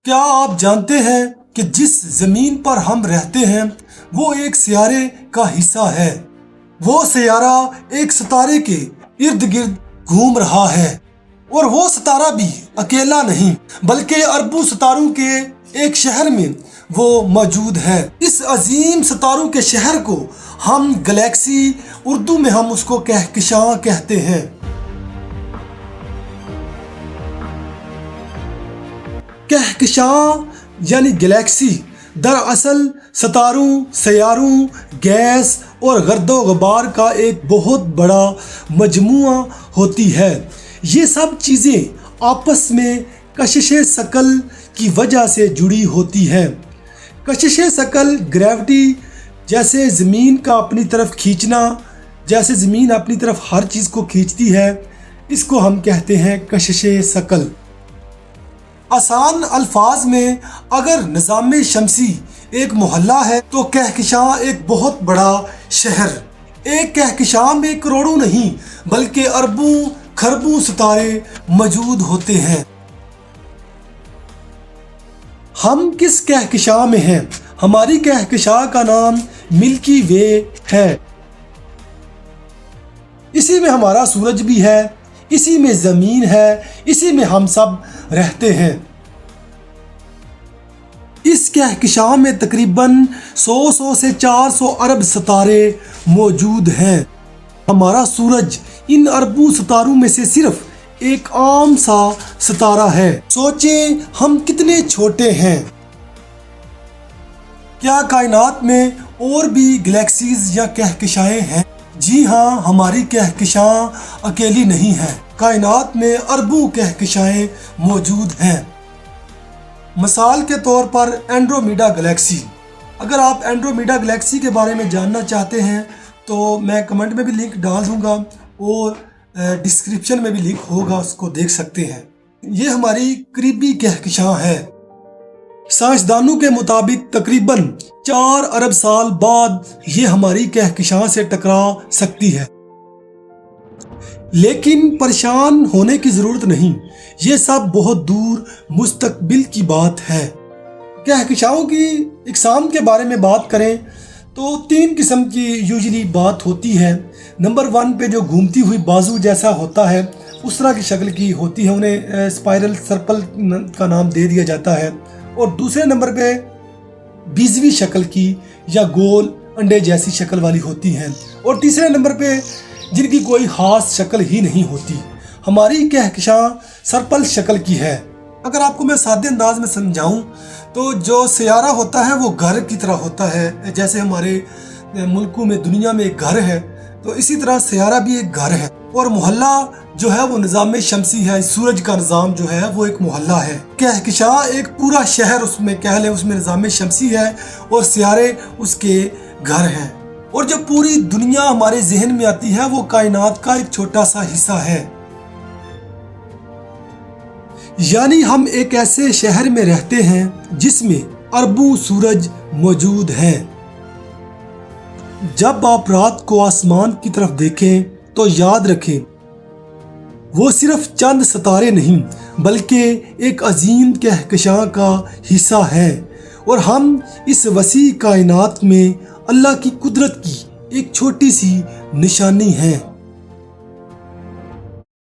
کیا آپ جانتے ہیں کہ جس زمین پر ہم رہتے ہیں وہ ایک سیارے کا حصہ ہے؟ وہ سیارہ ایک ستارے کے ارد گرد گھوم رہا ہے، اور وہ ستارہ بھی اکیلا نہیں بلکہ اربوں ستاروں کے ایک شہر میں وہ موجود ہے۔ اس عظیم ستاروں کے شہر کو ہم گلیکسی، اردو میں ہم اس کو کہکشاں کہتے ہیں۔ کہکشاں یعنی گلیکسی دراصل ستاروں، سیاروں، گیس اور گرد و غبار کا ایک بہت بڑا مجموعہ ہوتی ہے۔ یہ سب چیزیں آپس میں کشش ثقل کی وجہ سے جڑی ہوتی ہیں۔ کشش ثقل گریوٹی، جیسے زمین کا اپنی طرف کھینچنا، جیسے زمین اپنی طرف ہر چیز کو کھینچتی ہے، اس کو ہم کہتے ہیں کشش ثقل۔ آسان الفاظ میں اگر نظام شمسی ایک محلہ ہے تو کہکشاں ایک بہت بڑا شہر۔ ایک کہکشاں میں کروڑوں نہیں بلکہ اربوں کھربوں ستارے موجود ہوتے ہیں۔ ہم کس کہکشاں میں ہیں؟ ہماری کہکشاں کا نام ملکی وے ہے۔ اسی میں ہمارا سورج بھی ہے، اسی میں زمین ہے، اسی میں ہم سب رہتے ہیں۔ اس کہکشاں میں تقریباً 100 سے 400 ارب ستارے موجود ہیں۔ ہمارا سورج ان اربوں ستاروں میں سے صرف ایک عام سا ستارہ ہے۔ سوچیں ہم کتنے چھوٹے ہیں۔ کیا کائنات میں اور بھی گلیکسیز یا کہکشائیں ہیں؟ جی ہاں، ہماری کہکشاں اکیلی نہیں ہے۔ کائنات میں اربوں کہکشائیں موجود ہیں۔ مثال کے طور پر اینڈرومیڈا گلیکسی۔ اگر آپ اینڈرومیڈا گلیکسی کے بارے میں جاننا چاہتے ہیں تو میں کمنٹ میں بھی لنک ڈال دوں گا اور ڈسکرپشن میں بھی لنک ہوگا، اس کو دیکھ سکتے ہیں۔ یہ ہماری قریبی کہکشاں ہے۔ سائنسدانوں کے مطابق تقریباً 4 ارب سال بعد یہ ہماری کہکشاں سے ٹکرا سکتی ہے۔ لیکن پریشان ہونے کی ضرورت نہیں، یہ سب بہت دور مستقبل کی بات ہے۔ کہکشاؤں کی اقسام کے بارے میں بات کریں تو 3 قسم کی یوزلی بات ہوتی ہے۔ نمبر 1 پہ جو گھومتی ہوئی بازو جیسا ہوتا ہے، اس طرح کی شکل کی ہوتی ہے، انہیں اسپائرل سرپل کا نام دے دیا جاتا ہے۔ اور دوسرے نمبر پہ بیزوی شکل کی یا گول انڈے جیسی شکل والی ہوتی ہیں۔ اور تیسرے نمبر پہ جن کی کوئی خاص شکل ہی نہیں ہوتی۔ ہماری کہکشاں سرپل شکل کی ہے۔ اگر آپ کو میں سادے انداز میں سمجھاؤں تو جو سیارہ ہوتا ہے وہ گھر کی طرح ہوتا ہے، جیسے ہمارے ملکوں میں دنیا میں ایک گھر ہے، تو اسی طرح سیارہ بھی ایک گھر ہے۔ اور محلہ جو ہے وہ نظام شمسی ہے، سورج کا نظام جو ہے وہ ایک محلہ ہے۔ کہکشاں ایک پورا شہر اس میں کہہ لیں، اس میں نظام شمسی ہے اور سیارے اس کے گھر ہیں۔ اور جو پوری دنیا ہمارے ذہن میں آتی ہے وہ کائنات کا ایک چھوٹا سا حصہ ہے۔ یعنی ہم ایک ایسے شہر میں رہتے ہیں جس میں اربوں سورج موجود ہیں۔ جب آپ رات کو آسمان کی طرف دیکھیں تو یاد رکھیں وہ صرف چند ستارے نہیں بلکہ ایک عظیم کہکشاں کا حصہ ہے، اور ہم اس وسیع کائنات میں اللہ کی قدرت کی ایک چھوٹی سی نشانی ہیں۔